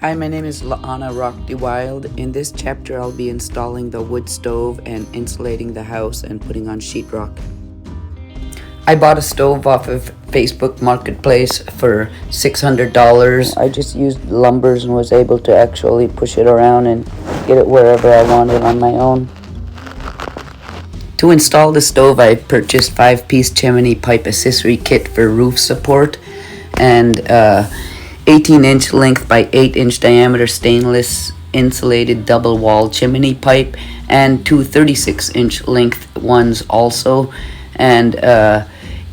Hi, my name is Lana Rockdy Wild. In this chapter, I'll be installing the wood stove and insulating the house and putting on sheetrock. I bought a stove off of Facebook Marketplace for $600. I just used lumbers and was able to actually push it around and get it wherever I wanted on my own. To install the stove, I purchased 5-piece chimney pipe accessory kit for roof support and 18-inch length by 8-inch diameter stainless insulated double wall chimney pipe, and two 36-inch length ones also, and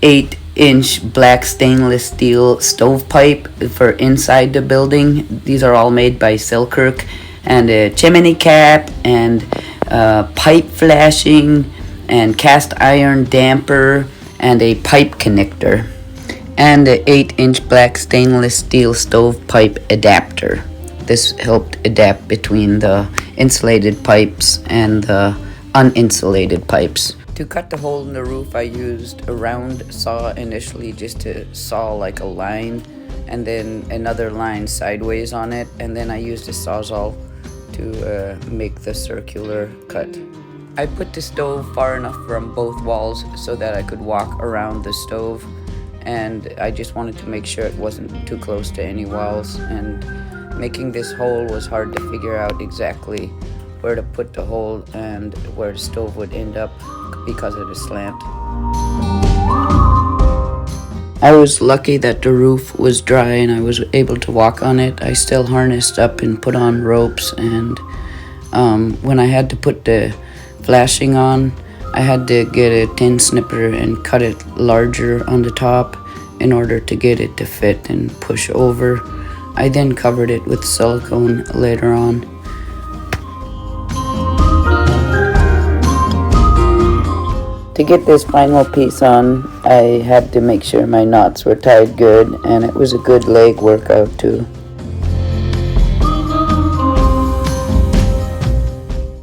8-inch black stainless steel stovepipe for inside the building. These are all made by Selkirk, and a chimney cap and pipe flashing and cast iron damper and a pipe connector, and an 8-inch black stainless steel stovepipe adapter. This helped adapt between the insulated pipes and the uninsulated pipes. To cut the hole in the roof, I used a round saw initially just to saw like a line, and then another line sideways on it, and then I used a sawzall to make the circular cut. I put the stove far enough from both walls so that I could walk around the stove, and I just wanted to make sure it wasn't too close to any walls, and making this hole was hard to figure out exactly where to put the hole and where the stove would end up because of the slant. I was lucky that the roof was dry and I was able to walk on it. I still harnessed up and put on ropes, and when I had to put the flashing on, I had to get a tin snipper and cut it larger on the top in order to get it to fit and push over. I then covered it with silicone later on. To get this final piece on, I had to make sure my knots were tied good, and it was a good leg workout too.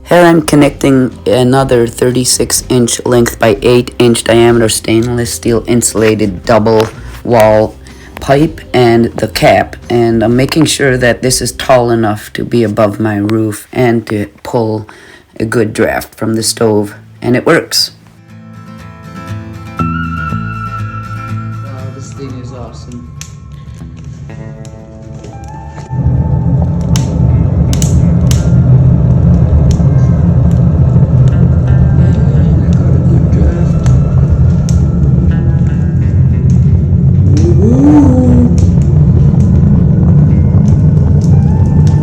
Here I'm connecting another 36-inch length by 8-inch diameter stainless steel insulated double wall pipe and the cap, and I'm making sure that this is tall enough to be above my roof and to pull a good draft from the stove, and it works. Wow, this thing is awesome.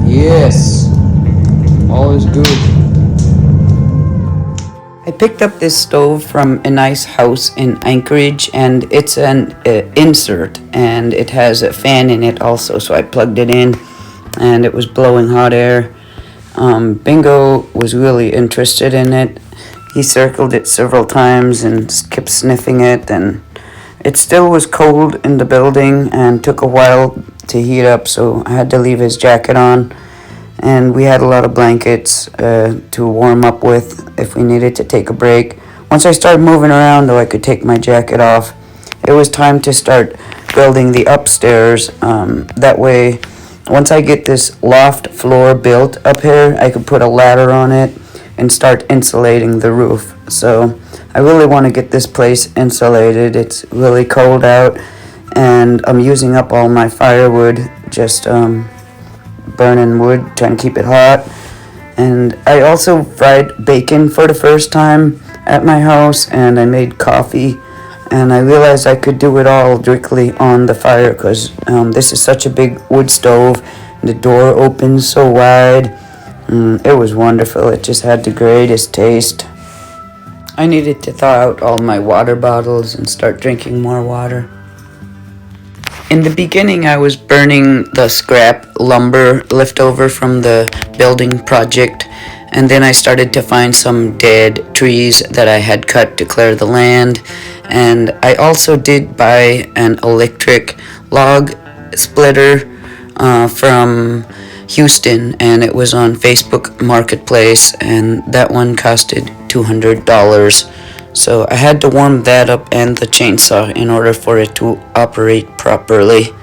Yes, all is good. I picked up this stove from a nice house in Anchorage, and it's an insert, and it has a fan in it also, so I plugged it in and it was blowing hot air. Bingo was really interested in it. He circled it several times and kept sniffing it, and it still was cold in the building and took a while to heat up, so I had to leave his jacket on. And we had a lot of blankets to warm up with if we needed to take a break. Once I started moving around, though, I could take my jacket off. It was time to start building the upstairs. That way, once I get this loft floor built up here, I could put a ladder on it and start insulating the roof. So I really want to get this place insulated. It's really cold out, and I'm using up all my firewood, just burning wood, trying to keep it hot. And I also fried bacon for the first time at my house, and I made coffee, and I realized I could do it all directly on the fire because this is such a big wood stove. The door opens so wide. It was wonderful. It just had the greatest taste. I needed to thaw out all my water bottles and start drinking more water. In the beginning, I was burning the scrap lumber left over from the building project, and then I started to find some dead trees that I had cut to clear the land, and I also did buy an electric log splitter from Houston, and it was on Facebook Marketplace, and that one costed $200. So I had to warm that up and the chainsaw in order for it to operate properly.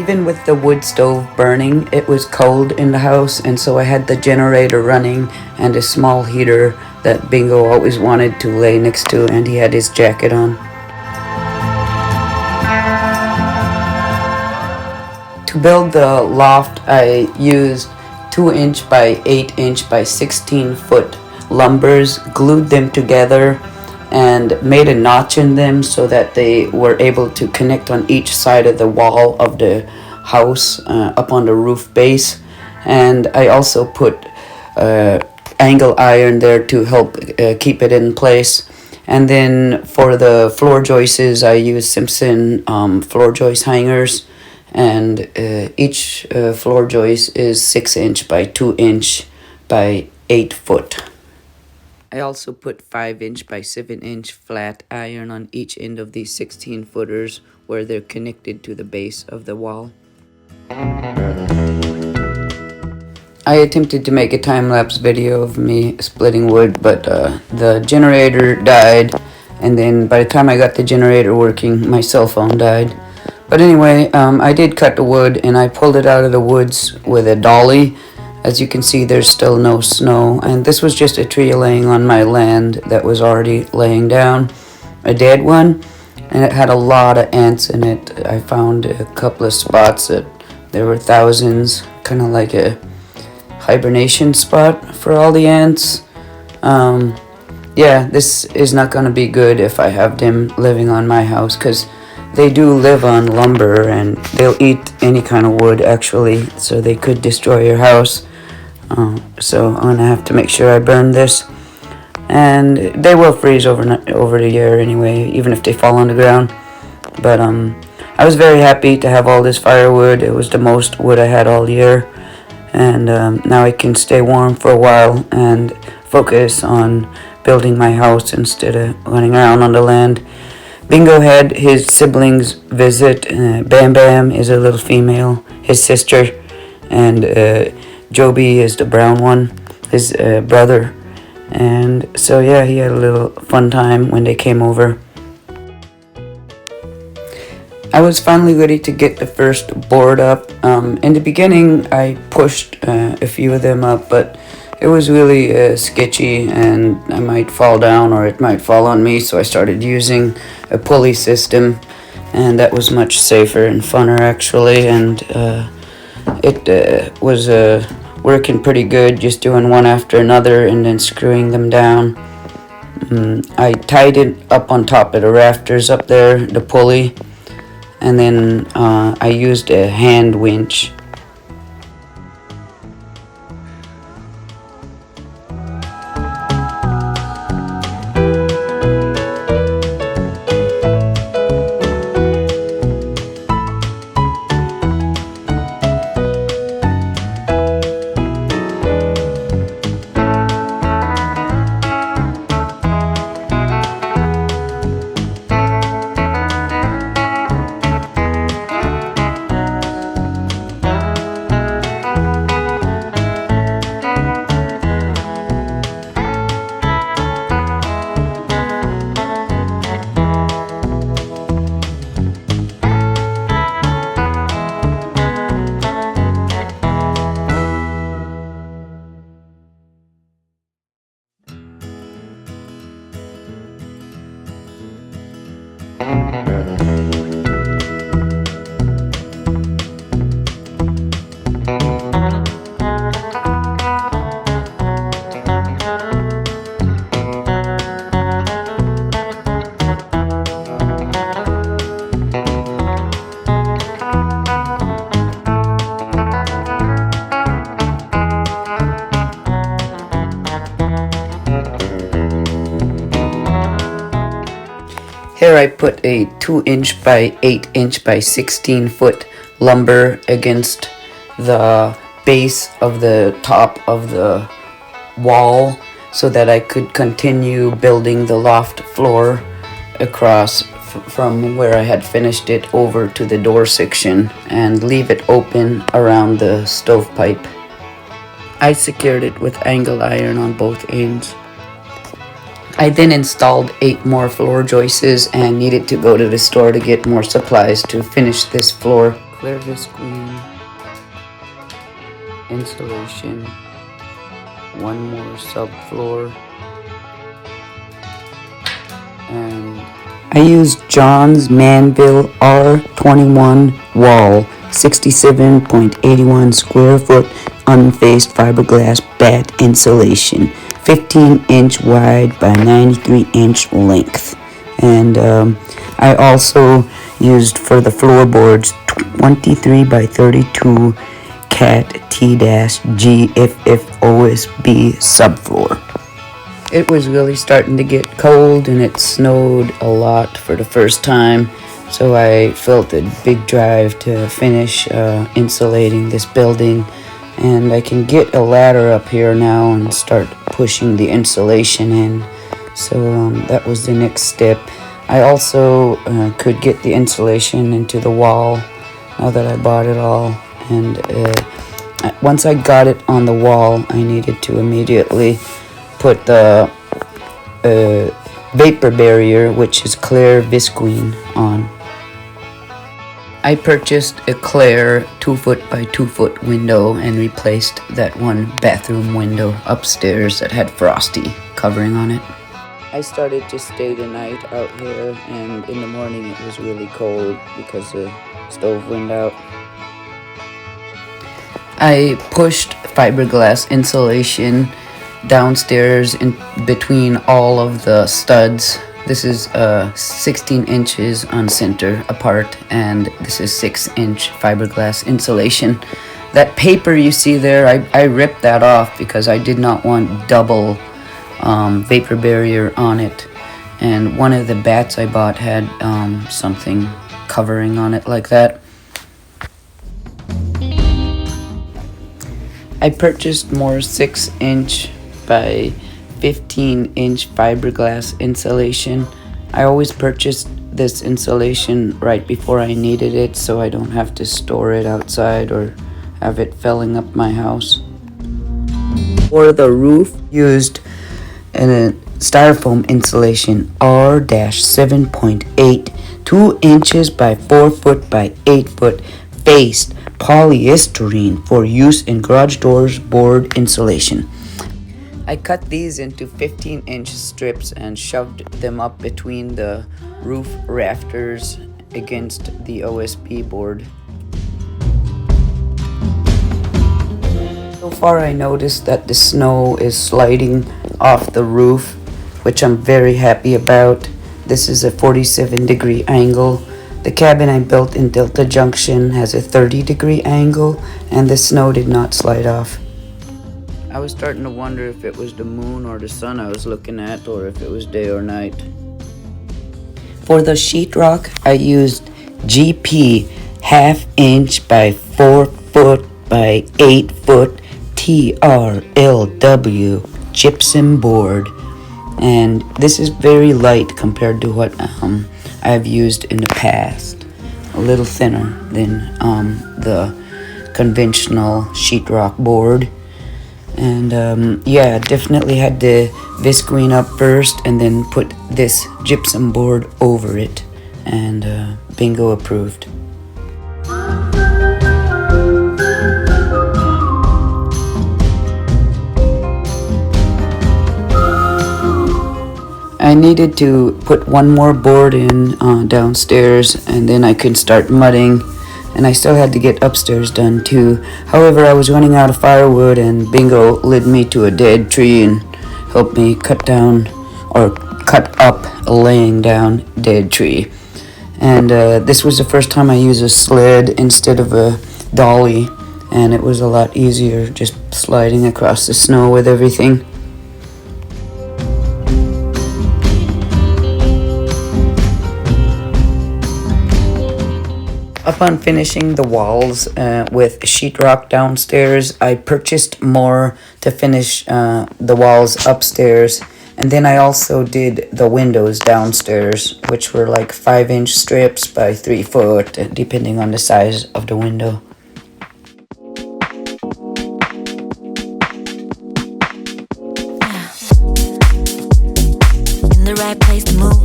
Even with the wood stove burning, it was cold in the house, and so I had the generator running and a small heater that Bingo always wanted to lay next to, and he had his jacket on. To build the loft, I used 2" by 8" by 16" lumbers, glued them together, and made a notch in them so that they were able to connect on each side of the wall of the house up on the roof base. And I also put angle iron there to help keep it in place. And then for the floor joists, I used Simpson floor joist hangers, and each floor joist is 6" by 2" by 8". I also put 5" by 7" flat iron on each end of these 16-footers where they're connected to the base of the wall. I attempted to make a time-lapse video of me splitting wood, but the generator died, and then by the time I got the generator working, my cell phone died. But anyway, I did cut the wood, and I pulled it out of the woods with a dolly. As you can see, there's still no snow, and this was just a tree laying on my land that was already laying down, a dead one, and it had a lot of ants in it. I found a couple of spots that there were thousands, kind of like a hibernation spot for all the ants. Yeah, this is not going to be good if I have them living on my house, because they do live on lumber, and they'll eat any kind of wood, actually, so they could destroy your house. So I'm going to have to make sure I burn this. And they will freeze over the year anyway, even if they fall on the ground. But I was very happy to have all this firewood. It was the most wood I had all year. And now I can stay warm for a while and focus on building my house instead of running around on the land. Bingo had his siblings visit. Bam Bam is a little female, his sister, and Joby is the brown one, his brother. And so yeah, he had a little fun time when they came over. I was finally ready to get the first board up. In the beginning, I pushed a few of them up, but it was really sketchy, and I might fall down or it might fall on me, so I started using a pulley system, and that was much safer and funner, actually, and it was working pretty good, just doing one after another and then screwing them down. I tied it up on top of the rafters up there, the pulley, and then I used a hand winch. Here I put a 2" by 8" by 16" lumber against the base of the top of the wall so that I could continue building the loft floor across from where I had finished it over to the door section and leave it open around the stovepipe. I secured it with angle iron on both ends. I then installed 8 more floor joists and needed to go to the store to get more supplies to finish this floor. clear visqueen, insulation, one more subfloor, and I used John's Manville R21 wall, 67.81 square foot unfaced fiberglass batt insulation, 15-inch wide by 93-inch length. And I also used for the floorboards 23 by 32 Cat T-G OSB subfloor. It was really starting to get cold and it snowed a lot for the first time, so I felt a big drive to finish insulating this building, and I can get a ladder up here now and start pushing the insulation in. So that was the next step. I also could get the insulation into the wall now that I bought it all, and once I got it on the wall, I needed to immediately put the vapor barrier, which is clear visqueen, on. I purchased a clear 2-foot by 2-foot window and replaced that one bathroom window upstairs that had frosty covering on it. I started to stay the night out here, and in the morning it was really cold because the stove went out. I pushed fiberglass insulation downstairs in between all of the studs. This is 16 inches on center apart, and this is 6-inch fiberglass insulation. That paper you see there, I ripped that off because I did not want double vapor barrier on it, and one of the bats I bought had something covering on it like that. I purchased more 6-inch by 15-inch fiberglass insulation. I always purchased this insulation right before I needed it, so I don't have to store it outside or have it filling up my house. For the roof, used a styrofoam insulation R-7.8, 2 inches by 4 foot by 8 foot, faced polyester for use in garage doors board insulation. I cut these into 15-inch strips and shoved them up between the roof rafters against the OSB board. So far I noticed that the snow is sliding off the roof, which I'm very happy about. This is a 47-degree angle. The cabin I built in Delta Junction has a 30-degree angle, and the snow did not slide off. I was starting to wonder if it was the moon or the sun I was looking at, or if it was day or night. For the sheetrock, I used GP 1/2 inch by 4 foot by 8 foot TRLW gypsum board, and this is very light compared to what I've used in the past. A little thinner than the conventional sheetrock board. And yeah, definitely had to visqueen up first and then put this gypsum board over it, and bingo approved. I needed to put one more board in downstairs, and then I could start mudding, and I still had to get upstairs done too. However, I was running out of firewood, and bingo led me to a dead tree and helped me cut down, or cut up a laying down dead tree. And this was the first time I used a sled instead of a dolly, and it was a lot easier just sliding across the snow with everything. Upon finishing the walls with sheetrock downstairs, I purchased more to finish the walls upstairs, and then I also did the windows downstairs, which were like 5-inch strips by 3 foot, depending on the size of the window. In the right place to move,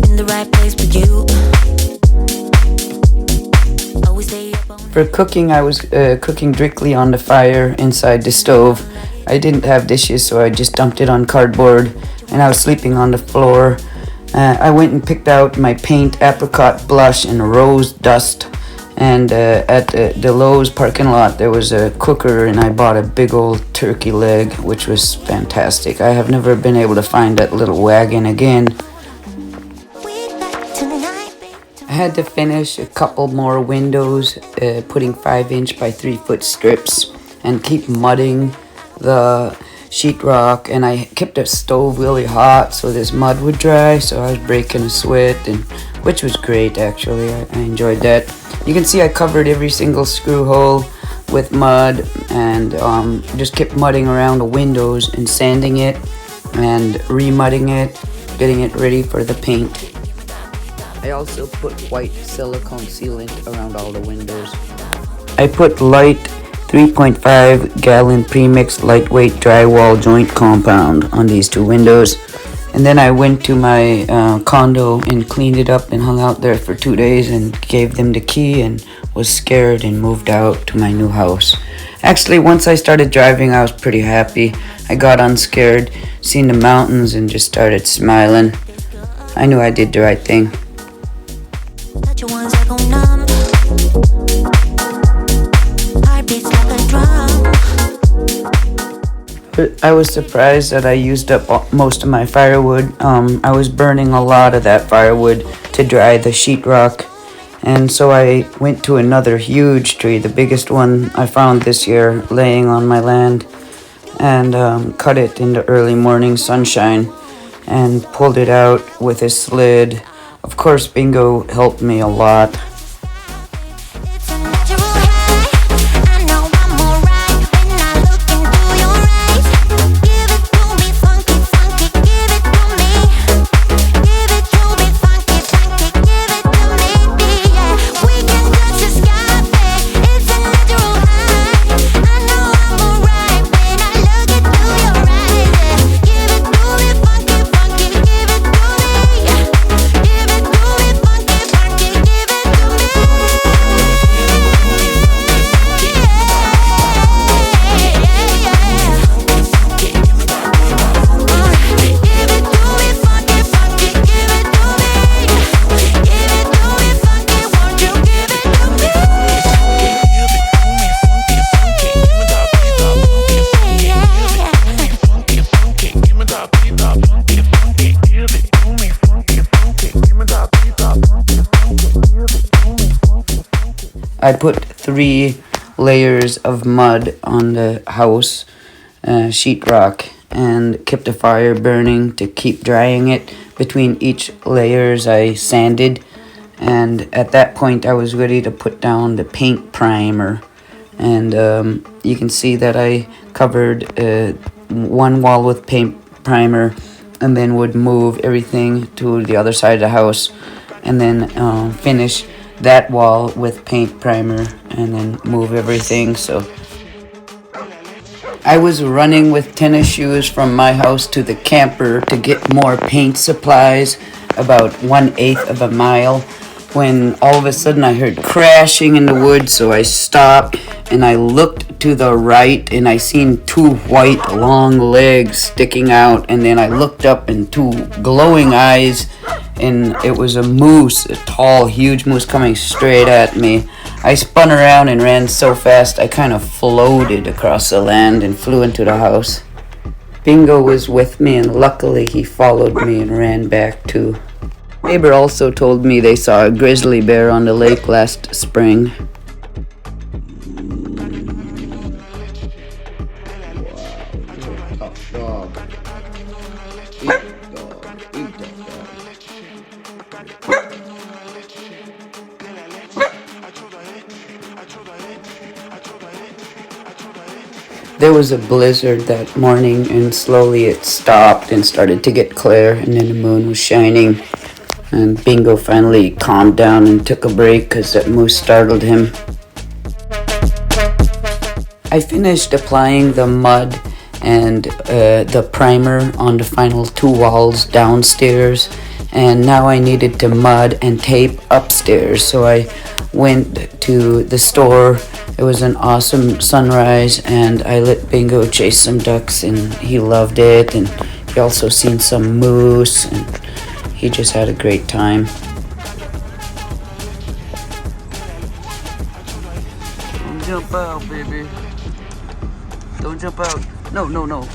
in the right place for you. For cooking, I was cooking directly on the fire inside the stove. I didn't have dishes, so I just dumped it on cardboard, and I was sleeping on the floor. I went and picked out my paint, apricot blush, and rose dust. And at the Lowe's parking lot, there was a cooker, and I bought a big old turkey leg, which was fantastic. I have never been able to find that little wagon again. I had to finish a couple more windows, putting 5-inch by 3-foot strips, and keep mudding the sheetrock. And I kept the stove really hot so this mud would dry, so I was breaking a sweat, and which was great actually. I enjoyed that. You can see I covered every single screw hole with mud, and just kept mudding around the windows and sanding it and remudding it, getting it ready for the paint. I also put white silicone sealant around all the windows. I put light 3.5 gallon premixed lightweight drywall joint compound on these 2 windows. And then I went to my condo and cleaned it up and hung out there for 2 days and gave them the key and was scared and moved out to my new house. Actually, once I started driving, I was pretty happy. I got unscared, seen the mountains, and just started smiling. I knew I did the right thing. I was surprised that I used up most of my firewood. I was burning a lot of that firewood to dry the sheetrock. And so I went to another huge tree, the biggest one I found this year, laying on my land, and cut it in the early morning sunshine and pulled it out with a sled. Of course, Bingo helped me a lot. I put 3 layers of mud on the house sheetrock and kept a fire burning to keep drying it. Between each layers I sanded, and at that point I was ready to put down the paint primer. And you can see that I covered one wall with paint primer and then would move everything to the other side of the house and then finish that wall with paint primer and then move everything. So I was running with tennis shoes from my house to the camper to get more paint supplies, about 1/8 of a mile, when all of a sudden I heard crashing in the woods. So I stopped and I looked to the right and I seen 2 white long legs sticking out, and then I looked up and 2 glowing eyes, and it was a moose, a tall, huge moose coming straight at me. I spun around and ran so fast I kind of floated across the land and flew into the house. Bingo was with me, and luckily he followed me and ran back too. Neighbor also told me they saw a grizzly bear on the lake last spring. There was a blizzard that morning, and slowly it stopped and started to get clear, and then the moon was shining, and Bingo finally calmed down and took a break because that moose startled him. I finished applying the mud and the primer on the final 2 walls downstairs, and now I needed to mud and tape upstairs. So I went to the store. It was an awesome sunrise, and I let Bingo chase some ducks, and he loved it. And he also seen some moose, and he just had a great time. Don't jump out, baby. Don't jump out. No, no, no.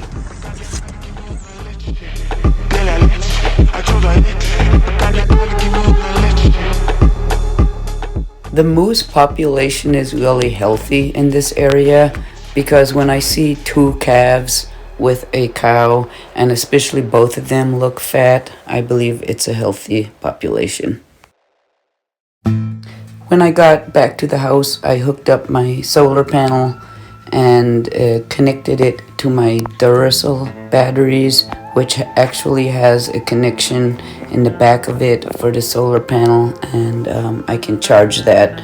The moose population is really healthy in this area, because when I see two calves with a cow, and especially both of them look fat, I believe it's a healthy population. When I got back to the house, I hooked up my solar panel and connected it to my Duracell batteries, which actually has a connection in the back of it for the solar panel, and I can charge that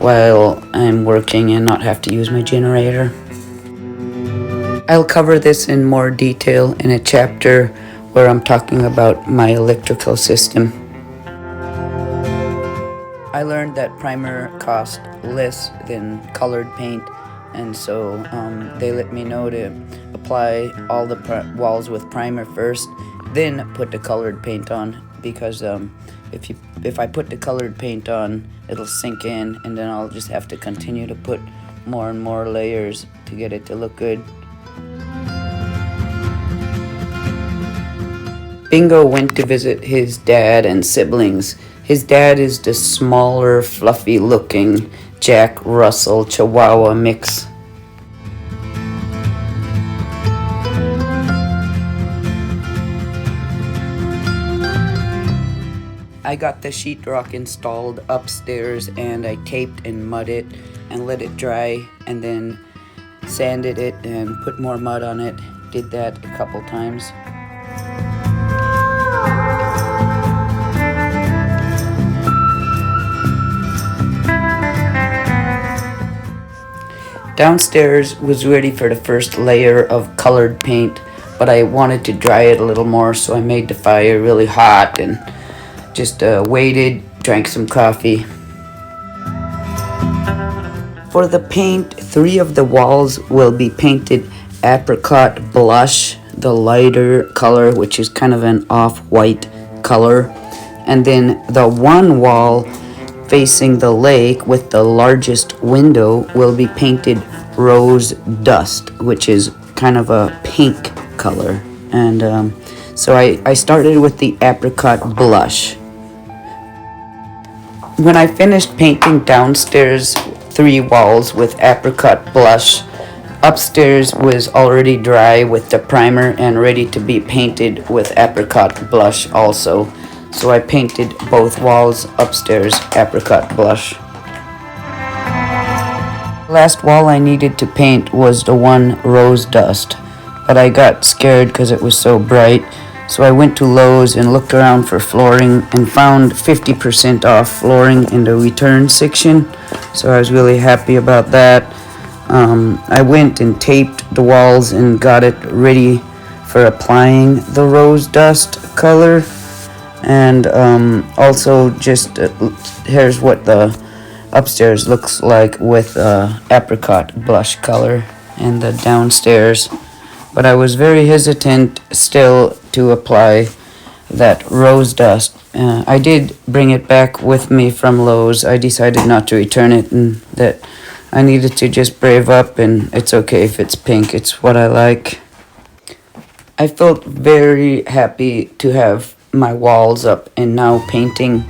while I'm working and not have to use my generator. I'll cover this in more detail in a chapter where I'm talking about my electrical system. I learned that primer cost less than colored paint, and so they let me know to apply all the walls with primer first, then put the colored paint on, because if I put the colored paint on, it'll sink in, and then I'll just have to continue to put more and more layers to get it to look good. Bingo went to visit his dad and siblings. His dad is the smaller, fluffy-looking Jack Russell Chihuahua mix. I got the sheetrock installed upstairs, and I taped and mudded it and let it dry, and then sanded it and put more mud on it. Did that a couple times. Downstairs was ready for the first layer of colored paint, but I wanted to dry it a little more, so I made the fire really hot and just waited, drank some coffee. For the paint, 3 of the walls will be painted apricot blush, the lighter color, which is kind of an off-white color. And then the one wall facing the lake with the largest window will be painted rose dust, which is kind of a pink color. And so I started with the apricot blush. When I finished painting downstairs 3 walls with apricot blush, upstairs was already dry with the primer and ready to be painted with apricot blush also. So I painted both walls upstairs apricot blush. Last wall I needed to paint was the one rose dust, but I got scared because it was so bright. So I went to Lowe's and looked around for flooring and found 50% off flooring in the return section. So I was really happy about that. I went and taped the walls and got it ready for applying the rose dust color. And also just here's what the upstairs looks like with apricot blush color, and the downstairs. But I was very hesitant still to apply that rose dust. I did bring it back with me from Lowe's. I decided not to return it, and that I needed to just brave up, and it's okay if it's pink. It's what I like. I felt very happy to have my walls up and now painting,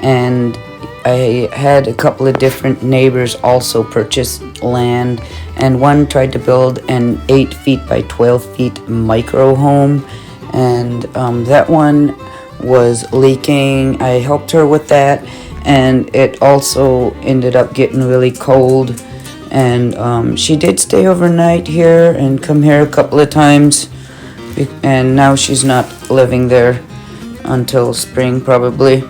and I had a couple of different neighbors also purchase land, and one tried to build an 8 feet by 12 feet micro home, and that one was leaking. I helped her with that, and it also ended up getting really cold, and she did stay overnight here and come here a couple of times, and now she's not living there until spring probably.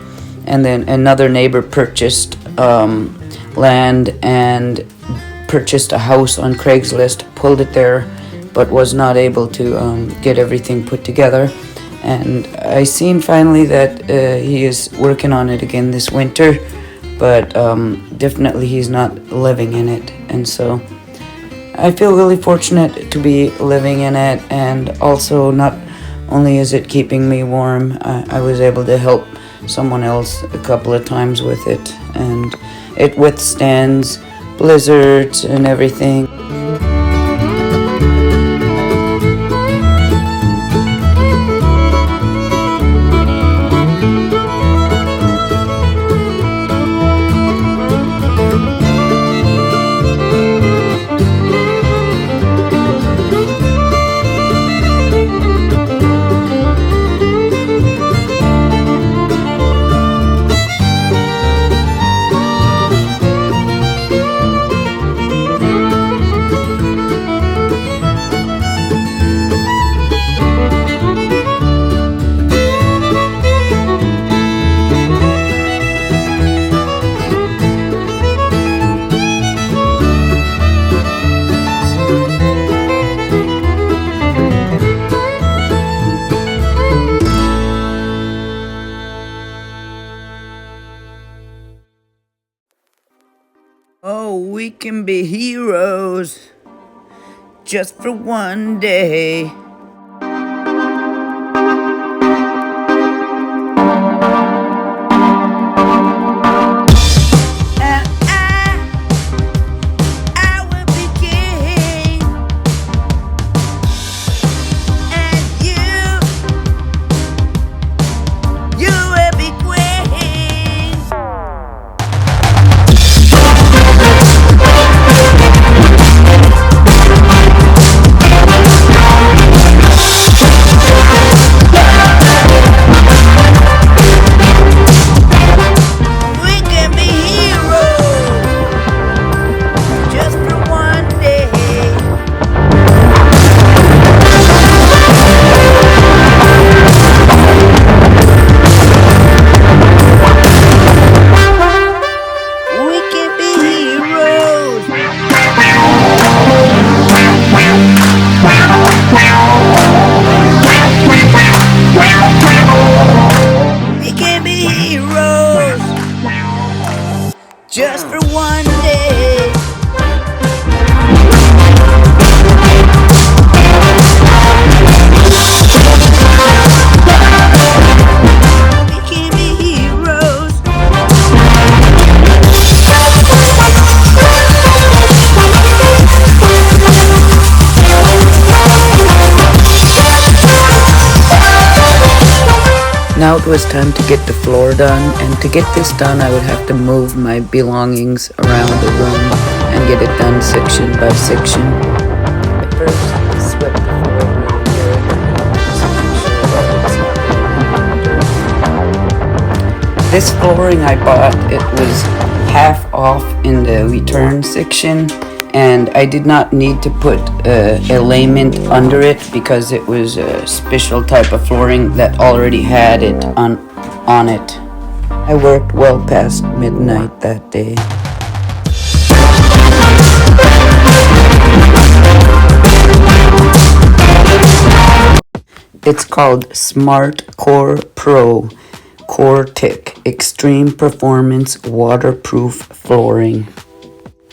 And then another neighbor purchased land and purchased a house on Craigslist, pulled it there, but was not able to get everything put together. And I seen finally that he is working on it again this winter, but definitely he's not living in it. And so I feel really fortunate to be living in it, and also not only is it keeping me warm, I was able to help someone else a couple of times with it, and it withstands blizzards and everything. Oh, we can be heroes just for one day. Just for one day. We can be heroes. Now it was time to get the floor done, and to get this done I would have to move my belongings around the room and get it done section by section. At first I swept the floor really good, just making sure that it's not. This flooring I bought, it was half off in the return section, and I did not need to put a layment under it because it was a special type of flooring that already had it on it. I worked well past midnight that day. It's called Smart Core Pro Core-Tech Extreme Performance Waterproof Flooring.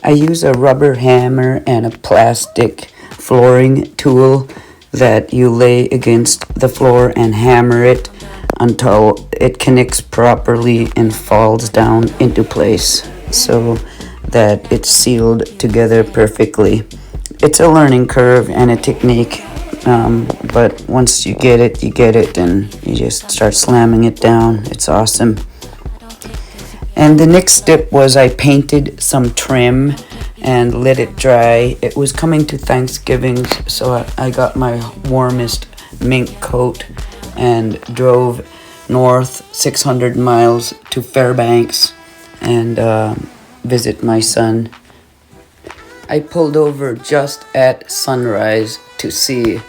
I use a rubber hammer and a plastic flooring tool that you lay against the floor and hammer it until it connects properly and falls down into place so that it's sealed together perfectly. It's a learning curve and a technique, but once you get it, and you just start slamming it down. It's awesome. And the next step was I painted some trim and let it dry. It was coming to Thanksgiving, so I got my warmest mink coat and drove north 600 miles to Fairbanks and visit my son. I pulled over just at sunrise to see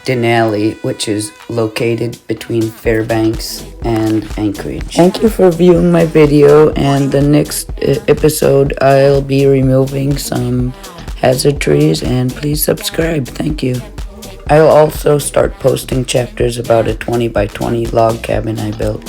Denali, which is located between Fairbanks and Anchorage. Thank you for viewing my video, and the next episode I'll be removing some hazard trees, and please subscribe. Thank you. I'll also start posting chapters about a 20 by 20 log cabin I built.